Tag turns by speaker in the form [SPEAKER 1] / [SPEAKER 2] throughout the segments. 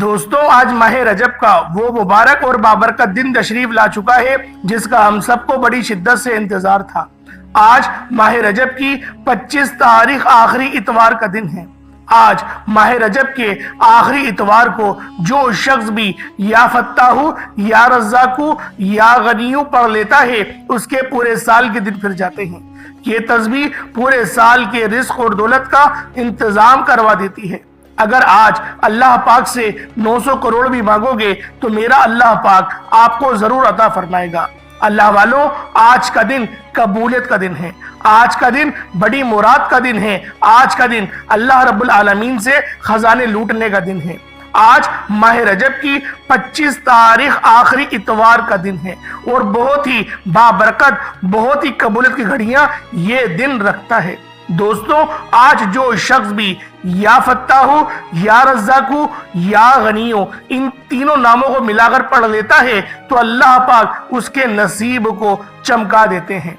[SPEAKER 1] دوستوں، آج ماہ رجب کا وہ مبارک اور بابرکت دن تشریف لا چکا ہے جس کا ہم سب کو بڑی شدت سے انتظار تھا۔ آج ماہ رجب کی 25 تاریخ آخری اتوار کا دن ہے۔ آج ماہ رجب کے آخری اتوار کو جو شخص بھی یا فتاح یا رزاق یا غنی پڑھ لیتا ہے اس کے پورے سال کے دن پھر جاتے ہیں۔ یہ تسبیح پورے سال کے رزق اور دولت کا انتظام کروا دیتی ہے۔ اگر آج اللہ پاک سے 900 کروڑ بھی مانگو گے تو میرا اللہ پاک آپ کو ضرور عطا فرمائے گا۔ اللہ والوں، آج کا دن قبولیت کا دن ہے، آج کا دن بڑی مراد کا دن ہے، آج کا دن اللہ رب العالمین سے خزانے لوٹنے کا دن ہے۔ آج ماہ رجب کی 25 تاریخ آخری اتوار کا دن ہے اور بہت ہی بابرکت، بہت ہی قبولیت کی گھڑیاں یہ دن رکھتا ہے۔ دوستوں، آج جو شخص بھی یا فتاح یا رزاق یا غنی ان تینوں ناموں کو ملا کر پڑھ لیتا ہے تو اللہ پاک اس کے نصیب کو چمکا دیتے ہیں۔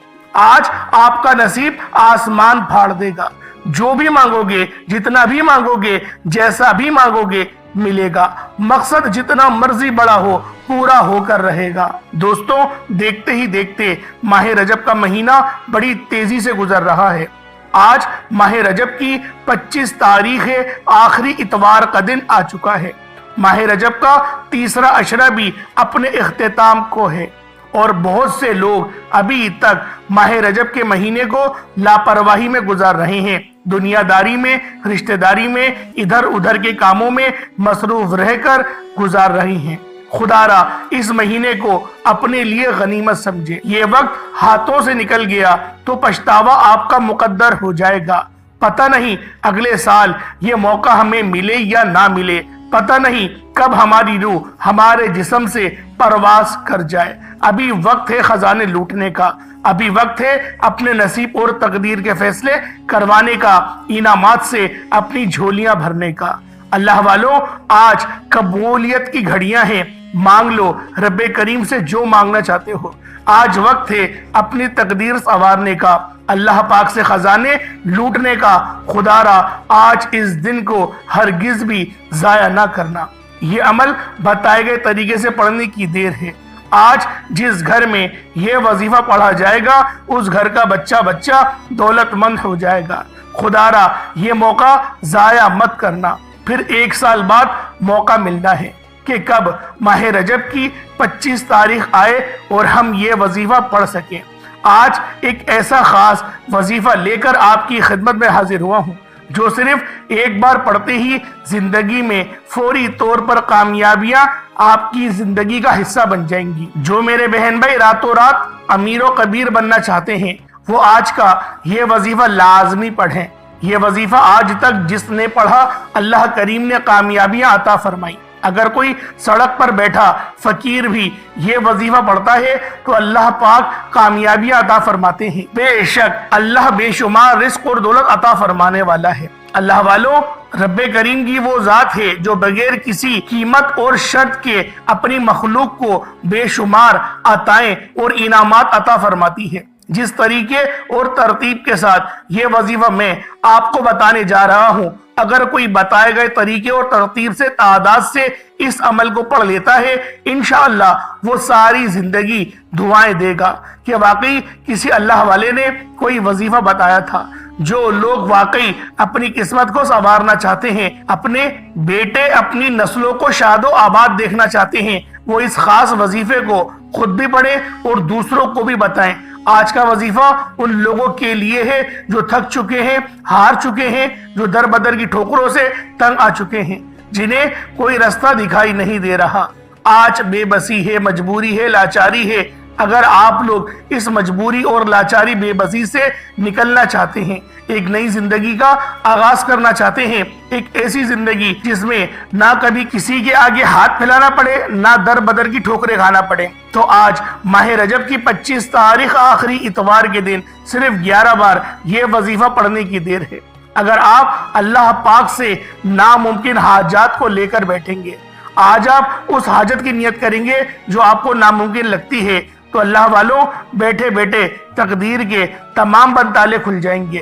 [SPEAKER 1] آج آپ کا نصیب آسمان پھاڑ دے گا۔ جو بھی مانگو گے، جتنا بھی مانگو گے، جیسا بھی مانگو گے ملے گا۔ مقصد جتنا مرضی بڑا ہو پورا ہو کر رہے گا۔ دوستوں، دیکھتے ہی دیکھتے ماہ رجب کا مہینہ بڑی تیزی سے گزر رہا ہے۔ آج ماہ رجب کی 25 تاریخ آخری اتوار کا دن آ چکا ہے۔ ماہ رجب کا تیسرا عشرہ بھی اپنے اختتام کو ہے اور بہت سے لوگ ابھی تک ماہ رجب کے مہینے کو لاپرواہی میں گزار رہے ہیں، دنیا داری میں، رشتہ داری میں، ادھر ادھر کے کاموں میں مصروف رہ کر گزار رہے ہیں۔ خدا را اس مہینے کو اپنے لیے غنیمت سمجھے۔ یہ وقت ہاتھوں سے نکل گیا تو پچھتاوا آپ کا مقدر ہو جائے گا۔ پتہ نہیں اگلے سال یہ موقع ہمیں ملے یا نہ ملے، پتہ نہیں کب ہماری روح ہمارے جسم سے پرواز کر جائے۔ ابھی وقت ہے خزانے لوٹنے کا، ابھی وقت ہے اپنے نصیب اور تقدیر کے فیصلے کروانے کا، انعامات سے اپنی جھولیاں بھرنے کا۔ اللہ والوں، آج قبولیت کی گھڑیاں ہیں، مانگ لو رب کریم سے جو مانگنا چاہتے ہو۔ آج وقت ہے اپنی تقدیر سنوارنے کا، اللہ پاک سے خزانے لوٹنے کا۔ خدا را آج اس دن کو ہرگز بھی ضائع نہ کرنا۔ یہ عمل بتائے گئے طریقے سے پڑھنے کی دیر ہے۔ آج جس گھر میں یہ وظیفہ پڑھا جائے گا اس گھر کا بچہ دولت مند ہو جائے گا۔ خدا را یہ موقع ضائع مت کرنا۔ پھر 1 سال بعد موقع ملنا ہے کہ کب ماہ رجب کی 25 تاریخ آئے اور ہم یہ وظیفہ پڑھ سکیں۔ آج ایک ایسا خاص وظیفہ لے کر آپ کی خدمت میں حاضر ہوا ہوں جو صرف ایک بار پڑھتے ہی زندگی میں فوری طور پر کامیابیاں آپ کی زندگی کا حصہ بن جائیں گی۔ جو میرے بہن بھائی راتوں رات امیر و کبیر بننا چاہتے ہیں وہ آج کا یہ وظیفہ لازمی پڑھیں۔ یہ وظیفہ آج تک جس نے پڑھا اللہ کریم نے کامیابیاں عطا فرمائی۔ اگر کوئی سڑک پر بیٹھا فقیر بھی یہ وظیفہ پڑھتا ہے تو اللہ پاک کامیابیاں عطا فرماتے ہیں۔ بے شک اللہ بے شمار رزق اور دولت عطا فرمانے والا ہے۔ اللہ والوں، رب کریم کی وہ ذات ہے جو بغیر کسی قیمت اور شرط کے اپنی مخلوق کو بے شمار عطائیں اور انعامات عطا فرماتی ہے۔ جس طریقے اور ترتیب کے ساتھ یہ وظیفہ میں آپ کو بتانے جا رہا ہوں، اگر کوئی بتائے گئے طریقے اور ترتیب سے تعداد سے اس عمل کو پڑھ لیتا ہے انشاءاللہ وہ ساری زندگی دعائیں دے گا کہ واقعی کسی اللہ والے نے کوئی وظیفہ بتایا تھا۔ جو لوگ واقعی اپنی قسمت کو سنوارنا چاہتے ہیں، اپنے بیٹے اپنی نسلوں کو شاد و آباد دیکھنا چاہتے ہیں، وہ اس خاص وظیفے کو خود بھی پڑھیں اور دوسروں کو بھی بتائیں۔ آج کا وظیفہ ان لوگوں کے لیے ہے جو تھک چکے ہیں، ہار چکے ہیں، جو در بدر کی ٹھوکروں سے تنگ آ چکے ہیں، جنہیں کوئی رستہ دکھائی نہیں دے رہا۔ آج بے بسی ہے، مجبوری ہے، لاچاری ہے۔ اگر آپ لوگ اس مجبوری اور لاچاری بے بسی سے نکلنا چاہتے ہیں، ایک نئی زندگی کا آغاز کرنا چاہتے ہیں، ایک ایسی زندگی جس میں نہ کبھی کسی کے آگے ہاتھ پھیلانا پڑے، نہ در بدر کی ٹھوکریں کھانا پڑے، تو آج ماہ رجب کی 25 تاریخ آخری اتوار کے دن صرف 11 بار یہ وظیفہ پڑھنے کی دیر ہے۔ اگر آپ اللہ پاک سے ناممکن حاجات کو لے کر بیٹھیں گے، آج آپ اس حاجت کی نیت کریں گے جو آپ کو ناممکن لگتی ہے، تو اللہ والوں بیٹھے بیٹھے تقدیر کے تمام بند تالے کھل جائیں گے۔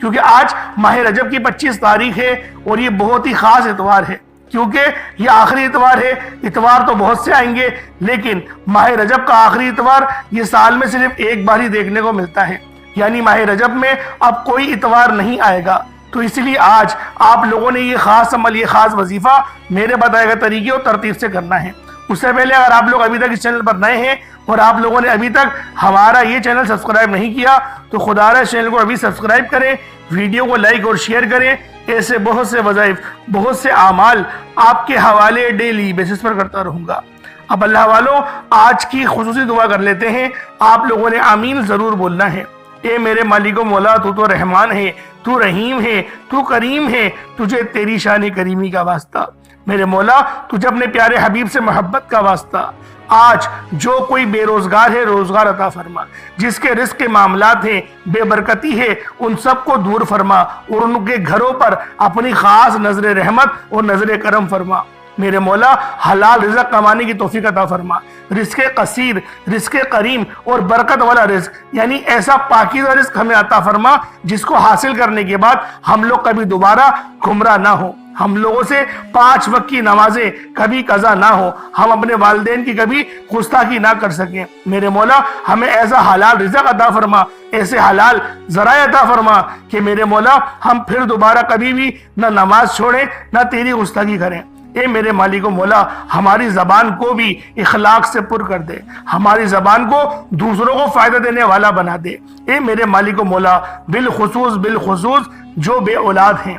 [SPEAKER 1] کیونکہ آج ماہ رجب کی 25 تاریخ ہے اور یہ بہت ہی خاص اتوار ہے، کیونکہ یہ آخری اتوار ہے۔ اتوار تو بہت سے آئیں گے، لیکن ماہ رجب کا آخری اتوار یہ سال میں صرف ایک بار ہی دیکھنے کو ملتا ہے، یعنی ماہ رجب میں اب کوئی اتوار نہیں آئے گا۔ تو اس لیے آج آپ لوگوں نے یہ خاص عمل، یہ خاص وظیفہ میرے بتائے گئے طریقے اور ترتیب سے کرنا ہے۔ اس سے پہلے اگر آپ لوگ ابھی تک اس چینل پر نئے ہیں اور آپ لوگوں نے ابھی تک ہمارا یہ چینل سبسکرائب نہیں کیا تو خدا را اس چینل کو ابھی سبسکرائب کریں، ویڈیو کو لائک اور شیئر کریں۔ ایسے بہت سے وظائف، بہت سے اعمال آپ کے حوالے ڈیلی بیسس پر کرتا رہوں گا۔ اب اللہ والوں، آج کی خصوصی دعا کر لیتے ہیں۔ آپ لوگوں نے آمین ضرور بولنا ہے۔ اے میرے مالک و مولا، تو تو رحمان ہے، تو رحیم ہے، تو کریم ہے، تجھے تیری شان کریمی کا واسطہ۔ میرے مولا، تجھے اپنے پیارے حبیب سے محبت کا واسطہ۔ آج جو کوئی بے روزگار ہے، روزگار عطا فرما۔ جس کے رزق کے معاملات ہیں، بے برکتی ہے، ان سب کو دور فرما اور ان کے گھروں پر اپنی خاص نظر رحمت اور نظر کرم فرما۔ میرے مولا، حلال رزق کمانے کی توفیق عطا فرما۔ رزق قصیر، رزق کریم اور برکت والا رزق، یعنی ایسا پاکیزہ رزق ہمیں عطا فرما جس کو حاصل کرنے کے بعد ہم لوگ کبھی دوبارہ گمراہ نہ ہو، ہم لوگوں سے 5 وقت کی نمازیں کبھی قضا نہ ہو، ہم اپنے والدین کی کبھی گستاخی نہ کر سکیں۔ میرے مولا، ہمیں ایسا حلال رزق عطا فرما، ایسے حلال ذرائع عطا فرما کہ میرے مولا ہم پھر دوبارہ کبھی بھی نہ نماز چھوڑیں نہ تیری گستاخی کریں۔ اے میرے مالک و مولا، ہماری زبان کو بھی اخلاق سے پر کر دے، ہماری زبان کو دوسروں کو فائدہ دینے والا بنا دے۔ اے میرے مالک و مولا، بالخصوص جو بے اولاد ہیں،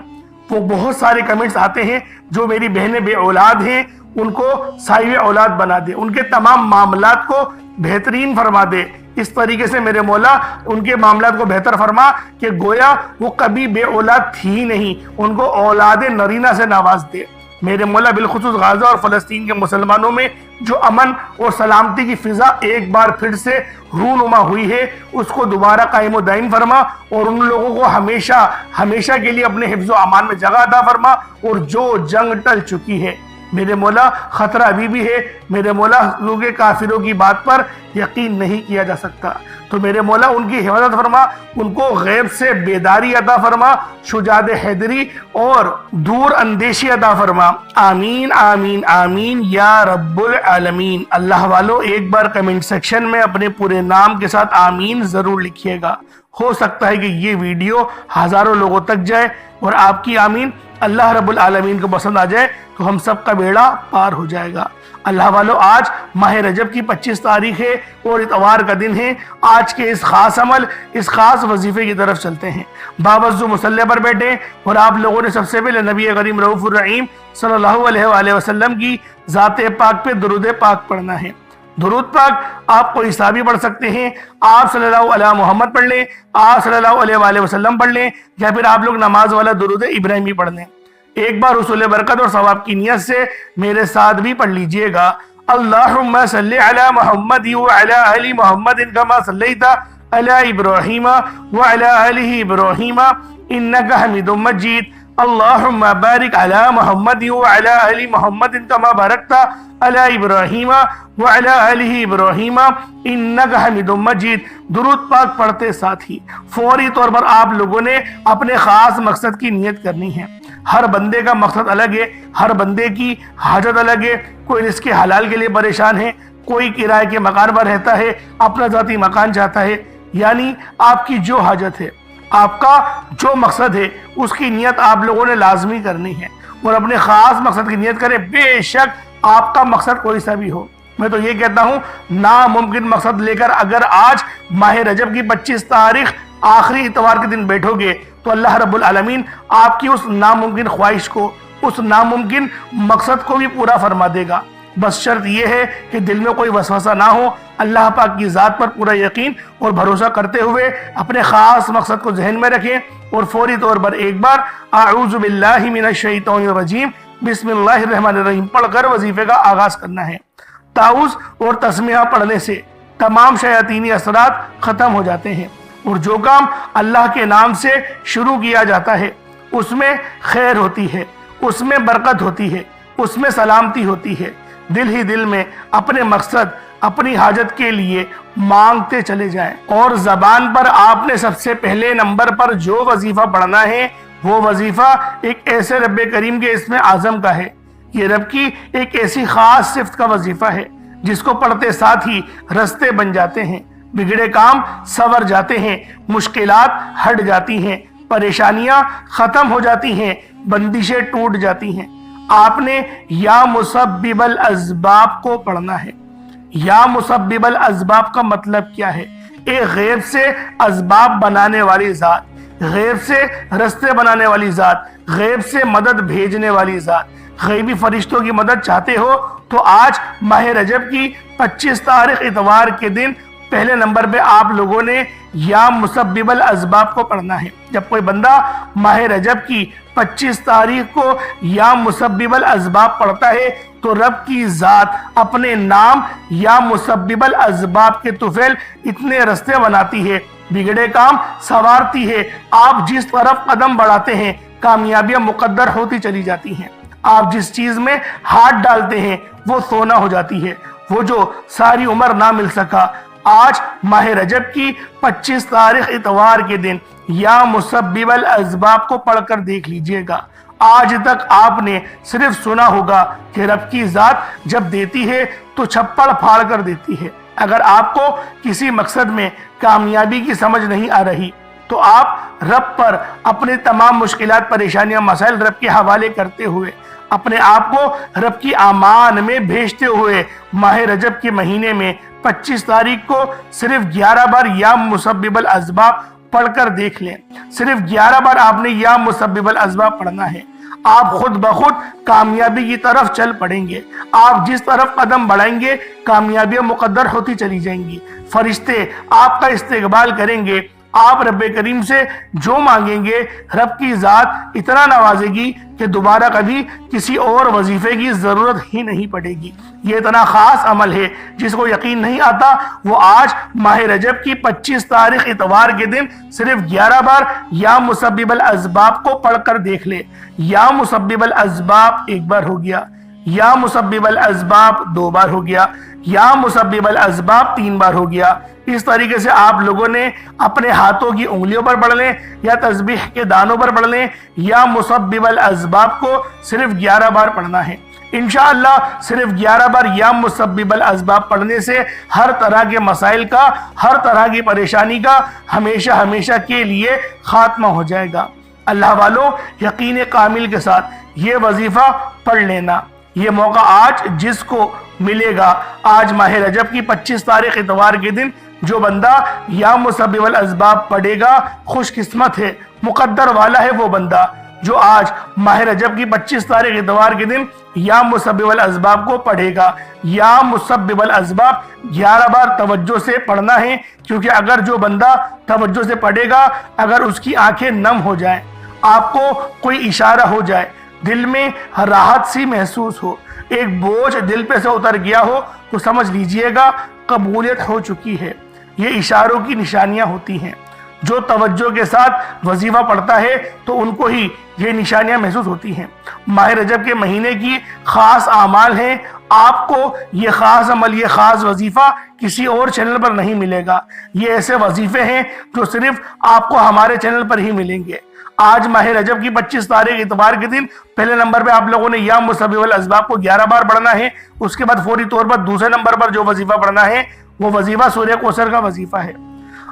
[SPEAKER 1] وہ بہت سارے کمنٹس آتے ہیں، جو میری بہنیں بے اولاد ہیں ان کو صاحب اولاد بنا دے، ان کے تمام معاملات کو بہترین فرما دے۔ اس طریقے سے میرے مولا ان کے معاملات کو بہتر فرما کہ گویا وہ کبھی بے اولاد تھی ہی نہیں، ان کو اولاد نرینہ سے نواز دے۔ میرے مولا، بالخصوص غزہ اور فلسطین کے مسلمانوں میں جو امن اور سلامتی کی فضا ایک بار پھر سے رونما ہوئی ہے، اس کو دوبارہ قائم و دائم فرما اور ان لوگوں کو ہمیشہ کے لیے اپنے حفظ و امان میں جگہ عطا فرما۔ اور جو جنگ ٹل چکی ہے میرے مولا، خطرہ ابھی بھی ہے میرے مولا، کیونکہ کافروں کی بات پر یقین نہیں کیا جا سکتا، تو میرے مولا ان کی حفاظت فرما، ان کو غیب سے بیداری عطا فرما، شجاعت حیدری اور دور اندیشی عطا فرما۔ آمین آمین آمین یا رب العالمین۔ اللہ والو، ایک بار کمنٹ سیکشن میں اپنے پورے نام کے ساتھ آمین ضرور لکھیے گا۔ ہو سکتا ہے کہ یہ ویڈیو ہزاروں لوگوں تک جائے اور آپ کی آمین اللہ رب العالمین کو پسند آ جائے تو ہم سب کا بیڑا پار ہو جائے گا۔ اللہ والو، آج ماہ رجب کی 25 تاریخ ہے اور اتوار کا دن ہے۔ آج کے اس خاص عمل، اس خاص وظیفے کی طرف چلتے ہیں۔ باوضو مصلی پر بیٹھیں اور آپ لوگوں نے سب سے پہلے نبی کریم رؤوف الرحیم صلی اللہ علیہ وآلہ وسلم کی ذات پاک پہ درود پاک پڑھنا ہے۔ درود پاک آپ کو حسابی پڑھ سکتے ہیں، آپ صلی اللہ علیہ محمد پڑھ لیں، آپ صلی اللہ علیہ وآلہ وسلم پڑھ لیں، یا پھر آپ لوگ نماز والا درود ابراہیمی پڑھ لیں۔ ایک بار حصول برکت اور ثواب کی نیت سے میرے ساتھ بھی پڑھ لیجئے گا۔ اللہم صلی علی محمد وعلی آل محمد کما صلیت علی ابراہیم وعلی آل ابراہیم انک حمید مجید۔ اللہم بارک علی محمد وعلی آل محمد کما بارکت علی ابراہیم وعلی آل ابراہیم انک حمید مجید۔ درود پاک پڑھتے ساتھ ہی فوری طور پر آپ لوگوں نے اپنے خاص مقصد کی نیت کرنی ہے۔ ہر بندے کا مقصد الگ ہے، ہر بندے کی حاجت الگ ہے۔ کوئی رزق حلال کے لیے پریشان ہے، کوئی کرائے کے مکان پر رہتا ہے، اپنا ذاتی مکان چاہتا ہے، یعنی آپ کی جو حاجت ہے، آپ کا جو مقصد ہے، اس کی نیت آپ لوگوں نے لازمی کرنی ہے اور اپنے خاص مقصد کی نیت کریں، بے شک آپ کا مقصد کوئی سا بھی ہو۔ میں تو یہ کہتا ہوں، ناممکن مقصد لے کر اگر آج ماہ رجب کی 25 تاریخ آخری اتوار کے دن بیٹھو گے تو اللہ رب العالمین آپ کی اس ناممکن خواہش کو، اس ناممکن مقصد کو بھی پورا فرما دے گا۔ بس شرط یہ ہے کہ دل میں کوئی وسوسہ نہ ہو، اللہ پاک کی ذات پر پورا یقین اور بھروسہ کرتے ہوئے اپنے خاص مقصد کو ذہن میں رکھیں اور فوری طور پر ایک بار اعوذ باللہ من الشیطان الرجیم بسم اللہ الرحمن الرحیم پڑھ کر وظیفے کا آغاز کرنا ہے۔ تعوذ اور تسمیہ پڑھنے سے تمام شیاطینی اثرات ختم ہو جاتے ہیں اور جو کام اللہ کے نام سے شروع کیا جاتا ہے اس میں خیر ہوتی ہے، اس میں برکت ہوتی ہے، اس میں سلامتی ہوتی ہے۔ دل ہی دل میں اپنے مقصد، اپنی حاجت کے لیے مانگتے چلے جائیں، اور زبان پر آپ نے سب سے پہلے نمبر پر جو وظیفہ پڑھنا ہے وہ وظیفہ ایک ایسے رب کریم کے اسم اعظم کا ہے۔ یہ رب کی ایک ایسی خاص صفت کا وظیفہ ہے جس کو پڑھتے ساتھ ہی رستے بن جاتے ہیں، بگڑے کام سنور جاتے ہیں، مشکلات ہٹ جاتی ہیں، پریشانیاں ختم ہو جاتی ہیں، بندشیں ٹوٹ جاتی ہیں۔ آپ نے یا مسبب الاسباب کو پڑھنا ہے۔ یا مسبب الاسباب کا مطلب کیا ہے؟ ایک غیب سے اسباب بنانے والی ذات، غیب سے رستے بنانے والی ذات، غیب سے مدد بھیجنے والی ذات۔ غیبی فرشتوں کی مدد چاہتے ہو تو آج ماہ رجب کی 25 تاریخ اتوار کے دن پہلے نمبر پہ آپ لوگوں نے یا مسبب الاسباب کو پڑھنا ہے۔ جب کوئی بندہ ماہ رجب کی 25 تاریخ کو یا مسبب الاسباب پڑھتا ہے تو رب کی ذات اپنے نام یا مسبب الاسباب کے طفیل اتنے رستے بناتی ہے، بگڑے کام سنوارتی ہے۔ آپ جس طرف قدم بڑھاتے ہیں کامیابیاں مقدر ہوتی چلی جاتی ہیں۔ آپ جس چیز میں ہاتھ ڈالتے ہیں وہ سونا ہو جاتی ہے، وہ جو ساری عمر نہ مل سکا۔ آج ماہ رجب کی 25 تاریخ اتوار کے دن یا مسبب الاسباب کو پڑھ کر دیکھ لیجئے گا۔ آج تک آپ نے صرف سنا ہوگا کہ رب کی ذات جب دیتی ہے تو چھپڑ پھاڑ کر دیتی ہے۔ اگر آپ کو کسی مقصد میں کامیابی کی سمجھ نہیں آ رہی تو آپ رب پر اپنے تمام مشکلات، پریشانیاں، مسائل رب کے حوالے کرتے ہوئے، اپنے آپ کو رب کی امان میں بھیجتے ہوئے ماہ رجب کے مہینے میں 25 تاریخ کو صرف 11 بار یا مسبب الاسباب پڑھ کر دیکھ لیں۔ صرف 11 بار آپ نے یا مسبب الاسباب پڑھنا ہے۔ آپ خود بخود کامیابی کی طرف چل پڑیں گے۔ آپ جس طرف قدم بڑھائیں گے کامیابیاں مقدر ہوتی چلی جائیں گی۔ فرشتے آپ کا استقبال کریں گے۔ آپ رب کریم سے جو مانگیں گے رب کی ذات اتنا نوازے گی کہ دوبارہ کبھی کسی اور وظیفے کی ضرورت ہی نہیں پڑے گی۔ یہ اتنا خاص عمل ہے، جس کو یقین نہیں آتا وہ آج ماہ رجب کی 25 تاریخ اتوار کے دن صرف 11 بار یا مسبب الاسباب کو پڑھ کر دیکھ لے۔ یا مسبب الاسباب ایک بار ہو گیا، یا مسبب الاسباب 2 بار ہو گیا، یا مسبب الاسباب 3 بار ہو گیا۔ اس طریقے سے آپ لوگوں نے اپنے ہاتھوں کی انگلیوں پر پڑھ لیں یا تسبیح کے دانوں پر پڑھ لیں، یا مسبب الاسباب کو صرف 11 بار پڑھنا ہے۔ انشاءاللہ صرف 11 بار یا مسبب الاسباب پڑھنے سے ہر طرح کے مسائل کا، ہر طرح کی پریشانی کا ہمیشہ ہمیشہ کے لیے خاتمہ ہو جائے گا۔ اللہ والوں، یقین کامل کے ساتھ یہ وظیفہ پڑھ لینا۔ یہ موقع آج جس کو ملے گا، آج ماہ رجب کی 25 تاریخ اتوار کے دن جو بندہ یا مسبب الاسباب پڑھے گا خوش قسمت ہے، مقدر والا ہے وہ بندہ جو آج ماہ رجب کی 25 تاریخ اتوار کے دن یا مسبب الاسباب کو پڑھے گا۔ یا مسبب الاسباب 11 بار توجہ سے پڑھنا ہے، کیونکہ اگر جو بندہ توجہ سے پڑھے گا، اگر اس کی آنکھیں نم ہو جائیں، آپ کو کوئی اشارہ ہو جائے، دل میں راحت سی محسوس ہو، ایک بوجھ دل پہ سے اتر گیا ہو، تو سمجھ لیجئے گا قبولیت ہو چکی ہے۔ یہ اشاروں کی نشانیاں ہوتی ہیں۔ جو توجہ کے ساتھ وظیفہ پڑھتا ہے تو ان کو ہی یہ نشانیاں محسوس ہوتی ہیں۔ ماہ رجب کے مہینے کی خاص اعمال ہیں۔ آپ کو یہ خاص عمل، یہ خاص وظیفہ کسی اور چینل پر نہیں ملے گا۔ یہ ایسے وظیفے ہیں جو صرف آپ کو ہمارے چینل پر ہی ملیں گے۔ آج ماہ رجب کی 25 تاریخ اتوار کے دن پہلے نمبر پہ آپ لوگوں نے یا مسبب الاسباب کو 11 بار پڑھنا ہے۔ اس کے بعد فوری طور پر دوسرے نمبر پر جو وظیفہ پڑھنا ہے وہ وظیفہ سورہ کوثر کا وظیفہ ہے۔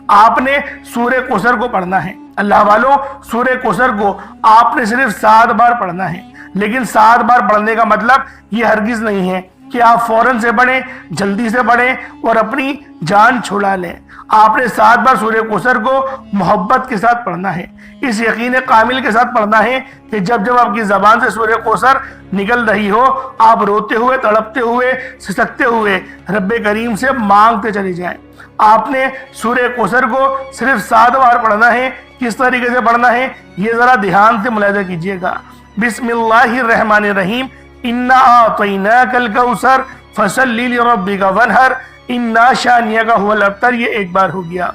[SPEAKER 1] آپ نے سورہ کوثر کو پڑھنا ہے۔ اللہ والوں، سورہ کوثر کو آپ نے صرف 7 بار پڑھنا ہے، لیکن 7 بار پڑھنے کا مطلب یہ ہرگز نہیں ہے کہ آپ فوراً سے پڑھیں، جلدی سے پڑھیں اور اپنی جان چھڑا لیں۔ آپ نے 7 بار سورہ کوثر کو محبت کے ساتھ پڑھنا ہے، اس یقین کامل کے ساتھ پڑھنا ہے کہ جب جب آپ کی زبان سے سورہ کوثر نکل رہی ہو، آپ روتے ہوئے، تڑپتے ہوئے، سسکتے ہوئے رب کریم سے مانگتے چلے جائیں۔ آپ نے سورہ کوثر کو صرف 7 بار پڑھنا ہے۔ کس طریقے سے پڑھنا ہے یہ ذرا دھیان سے ملاحظہ کیجئے گا۔ بسم اللہ الرحمن الرحیم، انا اعطیناک الکوثر فصلی لربک وانحر انا شانئک هو الابتر، یہ ایک بار ہو گیا۔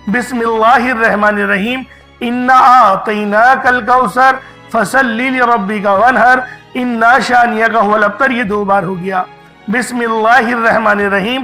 [SPEAKER 1] بسم اللہ الرحمن الرحیم، انا اعطیناک الکوثر فصلی لربک وانحر انا شانئک هو الابتر، یہ 2 بار ہو گیا۔ بسم اللہ الرحمن الرحیم،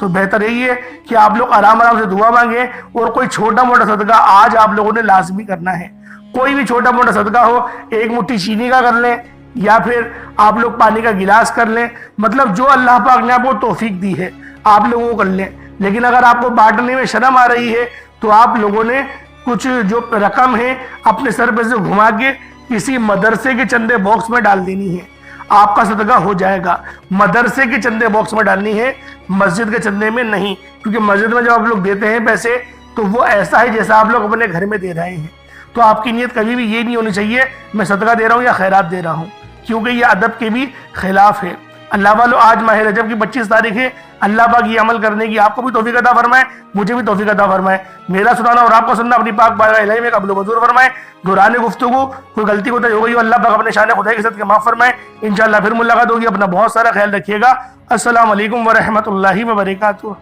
[SPEAKER 1] تو بہتر یہی ہے کہ آپ لوگ آرام آرام سے دعا مانگیں، اور کوئی چھوٹا موٹا صدقہ آج آپ لوگوں نے لازمی کرنا ہے۔ کوئی بھی چھوٹا موٹا صدقہ ہو، ایک مٹھی چینی کا کر لیں، یا پھر آپ لوگ پانی کا گلاس کر لیں، مطلب جو اللہ پاک نے آپ کو توفیق دی ہے آپ لوگوں کو کر لیں۔ لیکن اگر آپ کو بانٹنے میں شرم آ رہی ہے تو آپ لوگوں نے کچھ جو رقم ہے اپنے سر پہ سے گھما کے کسی مدرسے کے چندے باکس میں ڈال دینی ہے، آپ کا صدقہ ہو جائے گا۔ مدرسے کے چندے باکس میں ڈالنی ہے، مسجد کے چندے میں نہیں، کیونکہ مسجد میں جب آپ لوگ دیتے ہیں پیسے تو وہ ایسا ہے جیسا آپ لوگ اپنے گھر میں دے رہے ہیں۔ تو آپ کی نیت کبھی بھی یہ نہیں ہونی چاہیے میں صدقہ دے رہا ہوں یا خیرات دے رہا ہوں، کیونکہ یہ ادب کے بھی خلاف ہے۔ اللہ والو، آج ماہ رجب کی 25 تاریخ ہے، اللہ پاک یہ عمل کرنے کی آپ کو بھی توفیق عطا فرمائے، مجھے بھی توفیق عطا فرمائے۔ میرا سنانا اور آپ کو سننا اپنی پاک بارگاہ الہی میں قبول و منظور فرمائے۔ دوران گفتگو کوئی غلطی کوتاہی ہو گئی ہو، اللہ پاک اپنے شان خدائی کے ساتھ کے معاف فرمائے۔ انشاءاللہ پھر ملاقات ہوگی، اپنا بہت سارا خیال رکھیے گا۔ السلام علیکم ورحمۃ اللہ وبرکاتہ۔